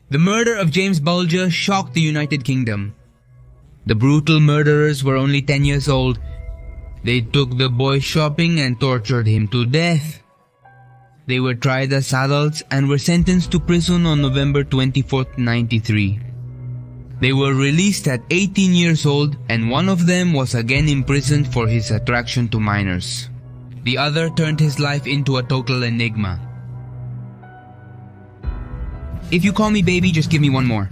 The murder of James Bulger shocked the United Kingdom. The brutal murderers were only 10 years old. They took the boy shopping and tortured him to death. They were tried as adults and were sentenced to prison on November 24, 1993. They were released at 18 years old, and one of them was again imprisoned for his attraction to minors. The other turned his life into a total enigma. If you call me baby, just give me one more.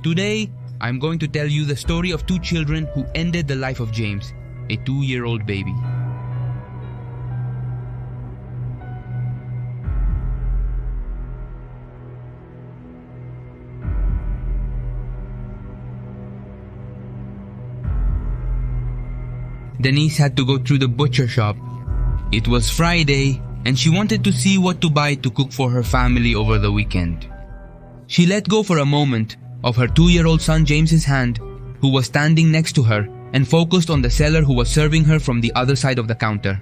Today, I'm going to tell you the story of two children who ended the life of James, a 2-year-old baby. Denise had to go through the butcher shop. It was Friday, and she wanted to see what to buy to cook for her family over the weekend. She let go for a moment of her 2-year-old son James's hand, who was standing next to her, and focused on the seller who was serving her from the other side of the counter.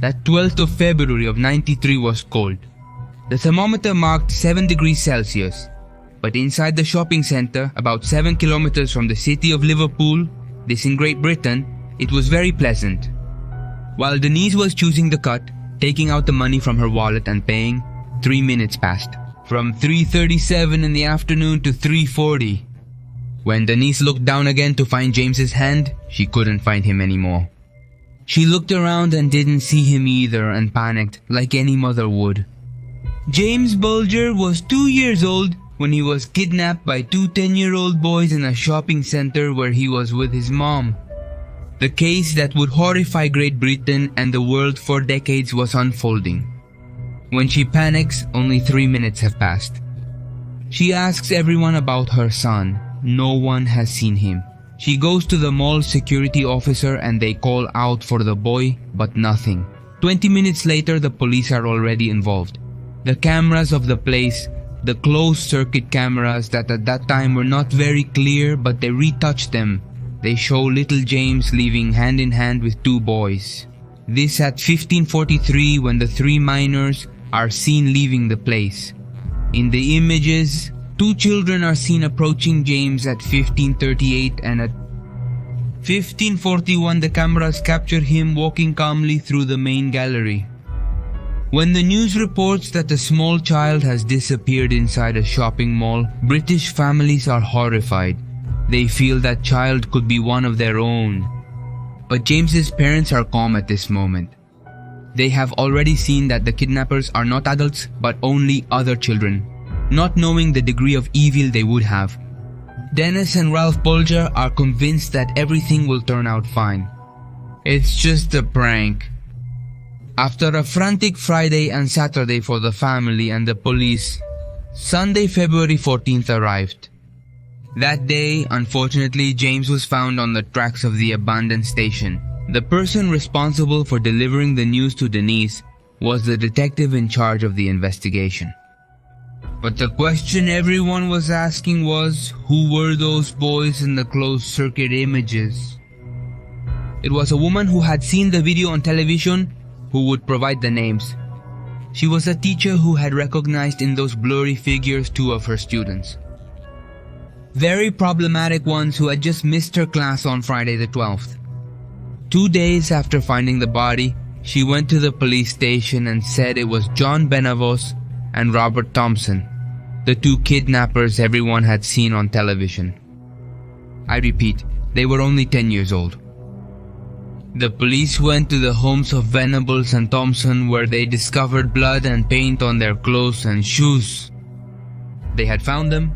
That 12th of February of 93 was cold. The thermometer marked 7 degrees Celsius. But inside the shopping center, about 7 kilometers from the city of Liverpool, this in Great Britain, it was very pleasant. While Denise was choosing the cut, taking out the money from her wallet and paying, 3 minutes passed. From 3:37 in the afternoon to 3:40. When Denise looked down again to find James's hand, she couldn't find him anymore. She looked around and didn't see him either and panicked like any mother would. James Bulger was 2 years old when he was kidnapped by two 10-year-old boys in a shopping center where he was with his mom. The case that would horrify Great Britain and the world for decades was unfolding. When she panics, only 3 minutes have passed. She asks everyone about her son. No one has seen him. She goes to the mall security officer and they call out for the boy, but nothing. 20 minutes later, the police are already involved. The cameras of the place, the closed-circuit cameras that at that time were not very clear, but they retouched them. They show little James leaving hand in hand with two boys. This at 15:43 when the three minors are seen leaving the place. In the images, two children are seen approaching James at 15:38 and at 15:41 the cameras capture him walking calmly through the main gallery. When the news reports that a small child has disappeared inside a shopping mall, British families are horrified. They feel that child could be one of their own. But James's parents are calm at this moment. They have already seen that the kidnappers are not adults but only other children, not knowing the degree of evil they would have. Dennis and Ralph Bulger are convinced that everything will turn out fine. It's just a prank. After a frantic Friday and Saturday for the family and the police, Sunday, February 14th arrived. That day, unfortunately, James was found on the tracks of the abandoned station. The person responsible for delivering the news to Denise was the detective in charge of the investigation. But the question everyone was asking was, who were those boys in the closed-circuit images? It was a woman who had seen the video on television who would provide the names. She was a teacher who had recognized in those blurry figures two of her students. Very problematic ones who had just missed her class on Friday the 12th. 2 days after finding the body, she went to the police station and said it was John Benavos and Robert Thompson, the two kidnappers everyone had seen on television. I repeat, they were only 10 years old. The police went to the homes of Venables and Thompson where they discovered blood and paint on their clothes and shoes. They had found them.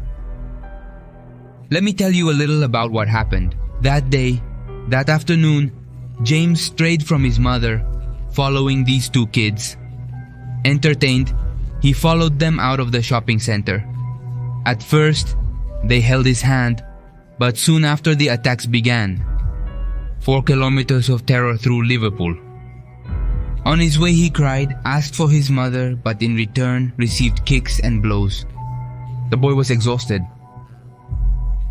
Let me tell you a little about what happened. That day, that afternoon, James strayed from his mother, following these two kids. Entertained, he followed them out of the shopping center. At first, they held his hand, but soon after the attacks began. 4 kilometers of terror through Liverpool. On his way he cried, asked for his mother, but in return received kicks and blows. The boy was exhausted.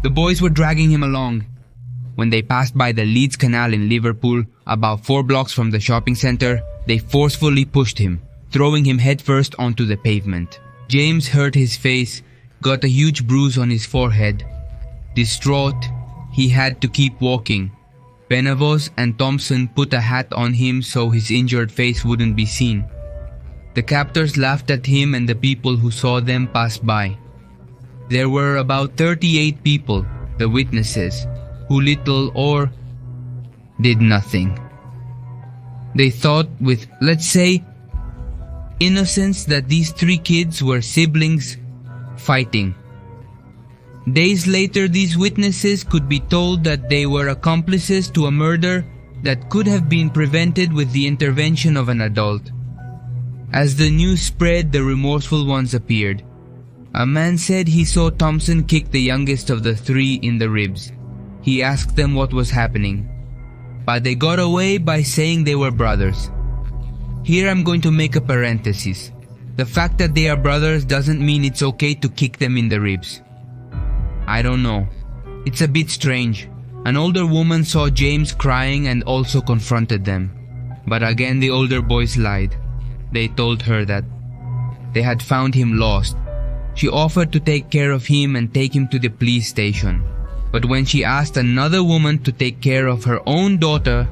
The boys were dragging him along. When they passed by the Leeds Canal in Liverpool, about 4 blocks from the shopping center, they forcefully pushed him, throwing him headfirst onto the pavement. James hurt his face, got a huge bruise on his forehead. Distraught, he had to keep walking. Venables and Thompson put a hat on him so his injured face wouldn't be seen. The captors laughed at him and the people who saw them passed by. There were about 38 people, the witnesses, who little or did nothing. They thought with, let's say, innocence that these 3 kids were siblings fighting. Days later, these witnesses could be told that they were accomplices to a murder that could have been prevented with the intervention of an adult. As the news spread, the remorseful ones appeared. A man said he saw Thompson kick the youngest of the 3 in the ribs. He asked them what was happening, but they got away by saying they were brothers. Here I'm going to make a parenthesis. The fact that they are brothers doesn't mean it's okay to kick them in the ribs. I don't know. It's a bit strange. An older woman saw James crying and also confronted them. But again the older boys lied. They told her that they had found him lost. She offered to take care of him and take him to the police station. But when she asked another woman to take care of her own daughter,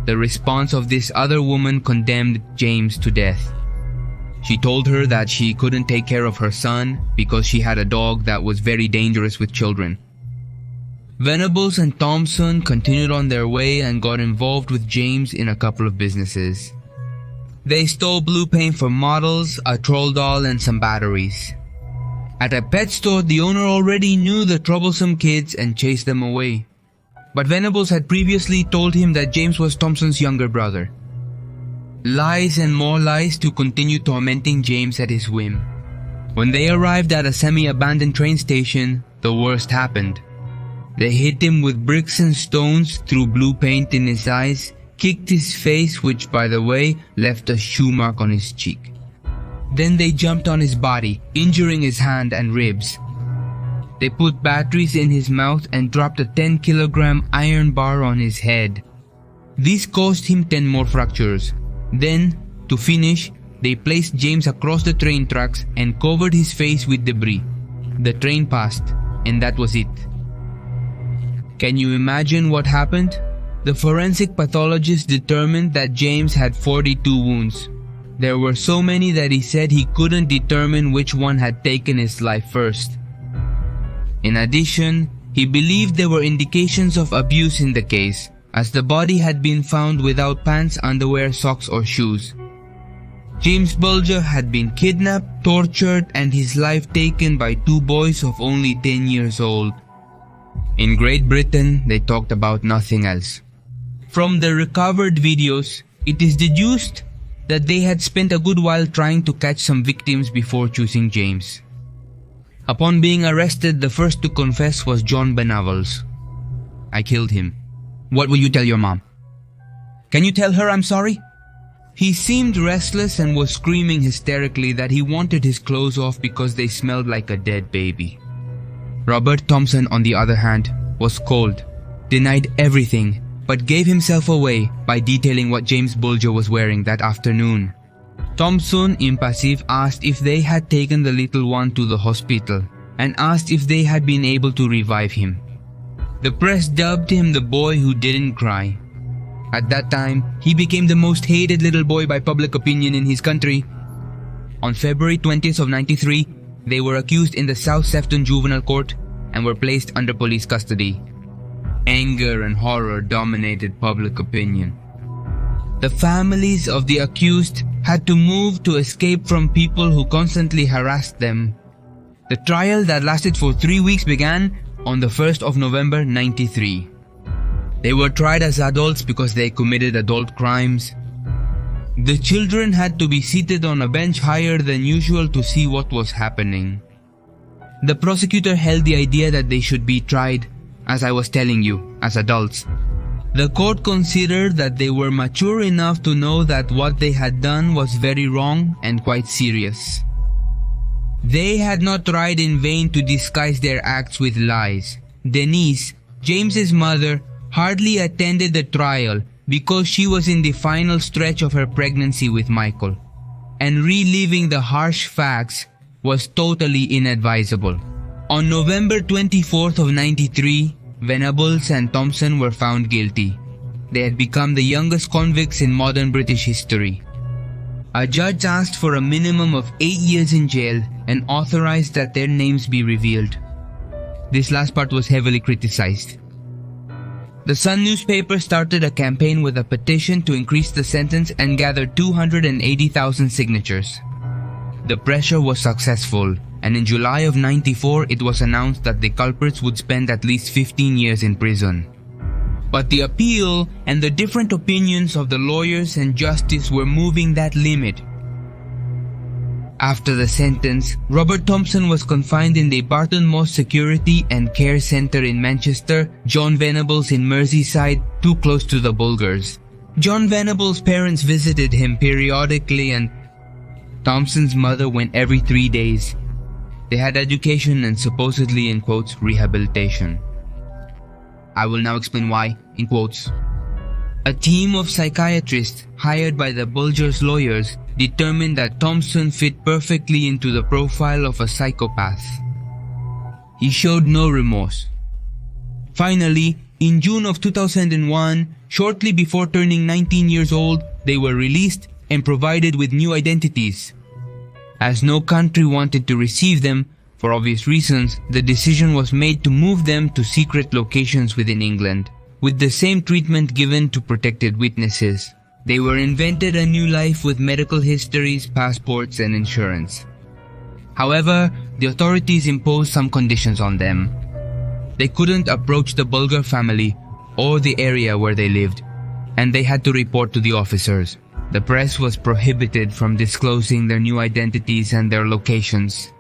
the response of this other woman condemned James to death. She told her that she couldn't take care of her son because she had a dog that was very dangerous with children. Venables and Thompson continued on their way and got involved with James in a couple of businesses. They stole blue paint for models, a troll doll, and some batteries. At a pet store, the owner already knew the troublesome kids and chased them away. But Venables had previously told him that James was Thompson's younger brother. Lies and more lies to continue tormenting James at his whim. When they arrived at a semi-abandoned train station, the worst happened. They hit him with bricks and stones, threw blue paint in his eyes, kicked his face, which by the way left a shoe mark on his cheek. Then they jumped on his body, injuring his hand and ribs. They put batteries in his mouth and dropped a 10-kilogram iron bar on his head. These caused him 10 more fractures. Then, to finish, they placed James across the train tracks and covered his face with debris. The train passed, and that was it. Can you imagine what happened? The forensic pathologist determined that James had 42 wounds. There were so many that he said he couldn't determine which one had taken his life first. In addition, he believed there were indications of abuse in the case, as the body had been found without pants, underwear, socks, or shoes. James Bulger had been kidnapped, tortured, and his life taken by 2 boys of only 10 years old. In Great Britain, they talked about nothing else. From the recovered videos, it is deduced that they had spent a good while trying to catch some victims before choosing James. Upon being arrested, the first to confess was John Venables. I killed him. What will you tell your mom? Can you tell her I'm sorry? He seemed restless and was screaming hysterically that he wanted his clothes off because they smelled like a dead baby. Robert Thompson, on the other hand, was cold, denied everything, but gave himself away by detailing what James Bulger was wearing that afternoon. Thompson, impassive, asked if they had taken the little one to the hospital and asked if they had been able to revive him. The press dubbed him the boy who didn't cry. At that time, he became the most hated little boy by public opinion in his country. On February 20th of 93, they were accused in the South Sefton Juvenile Court and were placed under police custody. Anger and horror dominated public opinion. The families of the accused had to move to escape from people who constantly harassed them. The trial that lasted for 3 weeks began on the 1st of November 93. They were tried as adults because they committed adult crimes. The children had to be seated on a bench higher than usual to see what was happening. The prosecutor held the idea that they should be tried, as I was telling you, as adults. The court considered that they were mature enough to know that what they had done was very wrong and quite serious. They had not tried in vain to disguise their acts with lies. Denise, James's mother, hardly attended the trial because she was in the final stretch of her pregnancy with Michael. and reliving the harsh facts was totally inadvisable. On November 24th of 93, Venables and Thompson were found guilty. They had become the youngest convicts in modern British history. A judge asked for a minimum of 8 years in jail and authorized that their names be revealed. This last part was heavily criticized. The Sun newspaper started a campaign with a petition to increase the sentence and gathered 280,000 signatures. The pressure was successful, and in July of 94 it was announced that the culprits would spend at least 15 years in prison. But the appeal and the different opinions of the lawyers and justice were moving that limit. After the sentence, Robert Thompson was confined in the Barton Moss Security and Care Center in Manchester, John Venables in Merseyside, too close to the Bulgars. John Venables' parents visited him periodically and Thompson's mother went every 3 days. They had education and supposedly, in quotes, rehabilitation. I will now explain why, in quotes. A team of psychiatrists hired by the Bulgers' lawyers determined that Thompson fit perfectly into the profile of a psychopath. He showed no remorse. Finally, in June of 2001, shortly before turning 19 years old, they were released and provided with new identities. As no country wanted to receive them, for obvious reasons, the decision was made to move them to secret locations within England, with the same treatment given to protected witnesses. They were invented a new life with medical histories, passports, and insurance. However, the authorities imposed some conditions on them. They couldn't approach the Bulger family or the area where they lived, and they had to report to the officers. The press was prohibited from disclosing their new identities and their locations.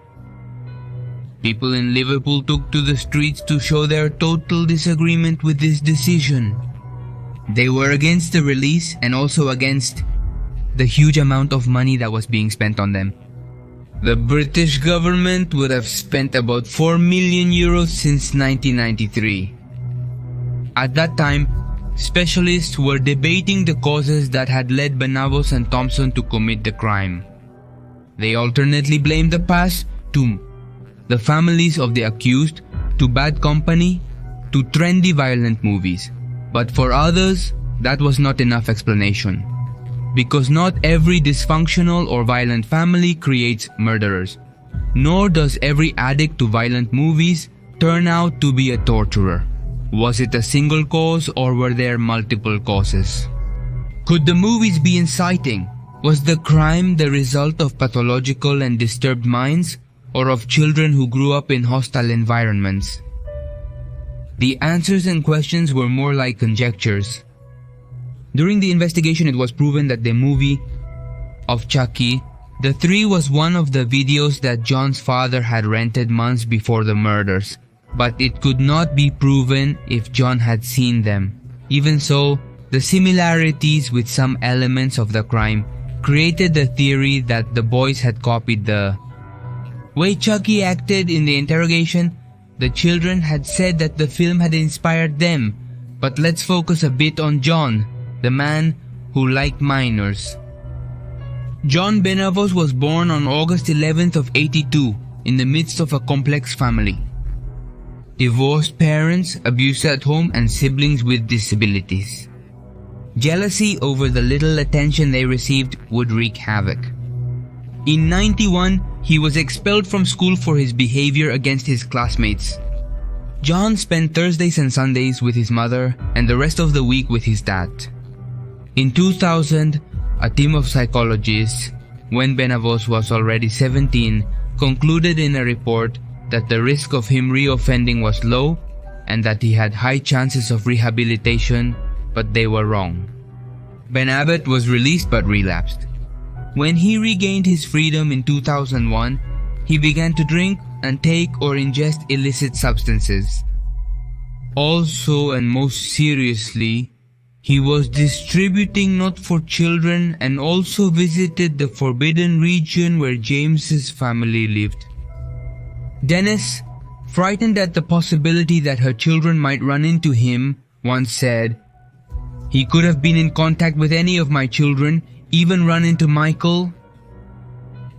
People in Liverpool took to the streets to show their total disagreement with this decision. They were against the release and also against the huge amount of money that was being spent on them. The British government would have spent about 4 million euros since 1993. At that time, specialists were debating the causes that had led Venables and Thompson to commit the crime. They alternately blamed the past to the families of the accused, to bad company, to trendy violent movies. But for others, that was not enough explanation. Because not every dysfunctional or violent family creates murderers. Nor does every addict to violent movies turn out to be a torturer. Was it a single cause or were there multiple causes? Could the movies be inciting? Was the crime the result of pathological and disturbed minds, or of children who grew up in hostile environments? The answers and questions were more like conjectures. During the investigation, it was proven that the movie of Chucky, The Three, was one of the videos that John's father had rented months before the murders, but it could not be proven if John had seen them. Even so, the similarities with some elements of the crime created the theory that the boys had copied the way Chucky acted in the interrogation. The children had said that the film had inspired them, but let's focus a bit on John, the man who liked minors. John Venables was born on August 11th of 82 in the midst of a complex family. Divorced parents, abuse at home, and siblings with disabilities. Jealousy over the little attention they received would wreak havoc. In 91, he was expelled from school for his behavior against his classmates. John spent Thursdays and Sundays with his mother and the rest of the week with his dad. In 2000, a team of psychologists, when Venables was already 17, concluded in a report that the risk of him reoffending was low and that he had high chances of rehabilitation, but they were wrong. Ben Abbott was released but relapsed. When he regained his freedom in 2001, he began to drink and take or ingest illicit substances. Also, and most seriously, he was distributing not for children and also visited the forbidden region where James's family lived. Dennis, frightened at the possibility that her children might run into him, once said, "He could have been in contact with any of my children, even run into Michael."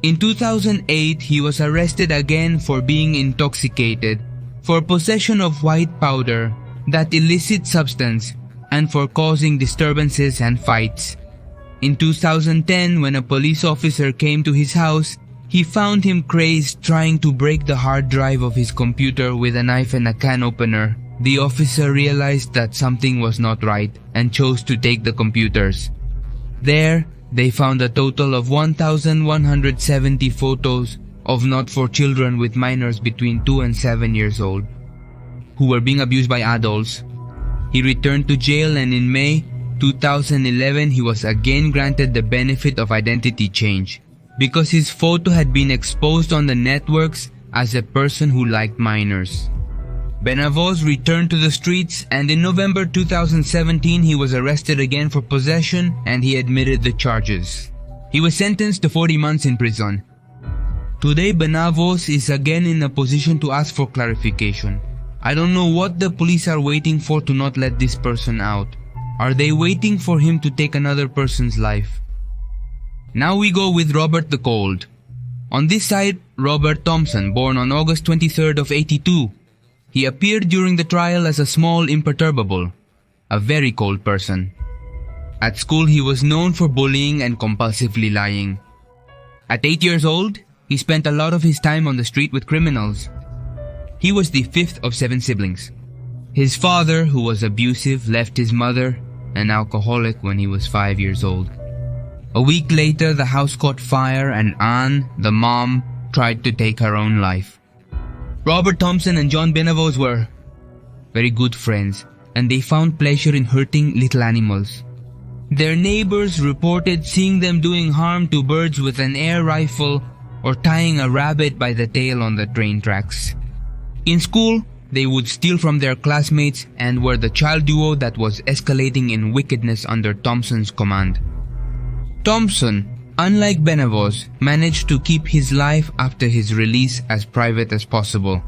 In 2008, he was arrested again for being intoxicated, for possession of white powder, that illicit substance, and for causing disturbances and fights. In 2010, when a police officer came to his house, he found him crazed trying to break the hard drive of his computer with a knife and a can opener. The officer realized that something was not right and chose to take the computers. There, they found a total of 1,170 photos of not for children with minors between 2 and 7 years old, who were being abused by adults. He returned to jail, and in May 2011 he was again granted the benefit of identity change because his photo had been exposed on the networks as a person who liked minors. Benavos returned to the streets, and in November 2017 he was arrested again for possession, and he admitted the charges. He was sentenced to 40 months in prison. Today Benavos is again in a position to ask for clarification. I don't know what the police are waiting for to not let this person out. Are they waiting for him to take another person's life? Now we go with Robert the Cold. On this side, Robert Thompson, born on August 23rd of 82. He appeared during the trial as a small imperturbable, a very cold person. At school he was known for bullying and compulsively lying. At 8 years old, he spent a lot of his time on the street with criminals. He was the fifth of 7 siblings. His father, who was abusive, left his mother, an alcoholic, when he was 5 years old. A week later, the house caught fire and Anne, the mom, tried to take her own life. Robert Thompson and John Benavos were very good friends, and they found pleasure in hurting little animals. Their neighbors reported seeing them doing harm to birds with an air rifle or tying a rabbit by the tail on the train tracks. In school, they would steal from their classmates and were the child duo that was escalating in wickedness under Thompson's command. Thompson, unlike Benavos, managed to keep his life after his release as private as possible.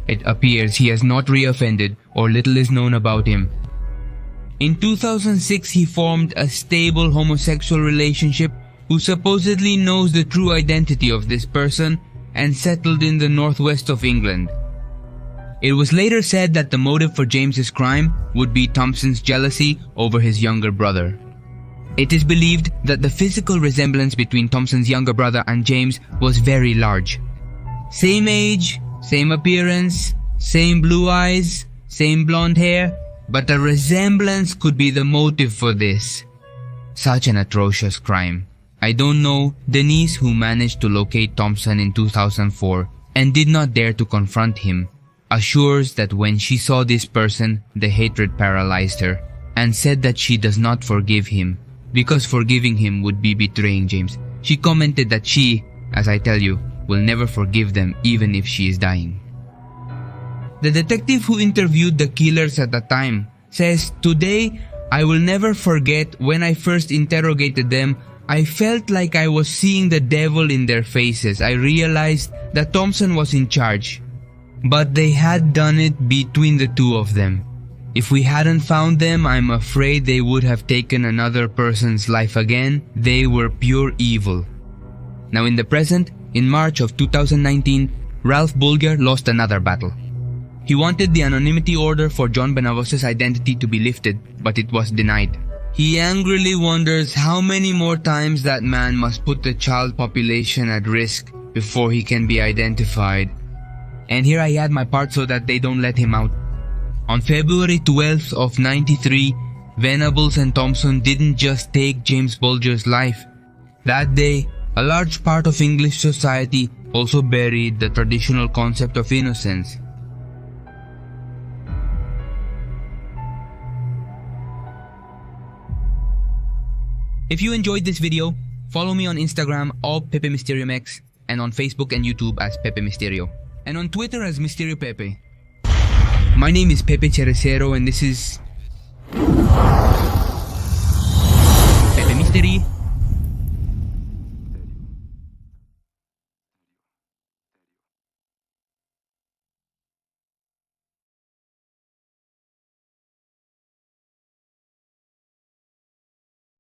It appears he has not reoffended, or little is known about him. In 2006, he formed a stable homosexual relationship who supposedly knows the true identity of this person and settled in the northwest of England. It was later said that the motive for James's crime would be Thompson's jealousy over his younger brother. It is believed that the physical resemblance between Thompson's younger brother and James was very large. Same age, same appearance, same blue eyes, same blonde hair, but a resemblance could be the motive for this. Such an atrocious crime. I don't know Denise, who managed to locate Thompson in 2004 and did not dare to confront him, assures that when she saw this person, the hatred paralyzed her, and said that she does not forgive him, because forgiving him would be betraying James. She commented that she, as I tell you, will never forgive them even if she is dying. The detective who interviewed the killers at the time says, "Today, I will never forget when I first interrogated them. I felt like I was seeing the devil in their faces. I realized that Thompson was in charge. But they had done it between the two of them. If we hadn't found them, I'm afraid they would have taken another person's life again. They were pure evil." Now in the present, in March of 2019, Ralph Bulger lost another battle. He wanted the anonymity order for John Benavos' identity to be lifted, but it was denied. He angrily wonders how many more times that man must put the child population at risk before he can be identified. And here I add my part so that they don't let him out. On February 12th of 93, Venables and Thompson didn't just take James Bulger's life. That day, a large part of English society also buried the traditional concept of innocence. If you enjoyed this video, follow me on Instagram Pepe Mysterium X, and on Facebook and YouTube as Pepe Mysterio, and on Twitter as Mysterio Pepe. My name is Pepe Cerecero, and this is Pepe Mystery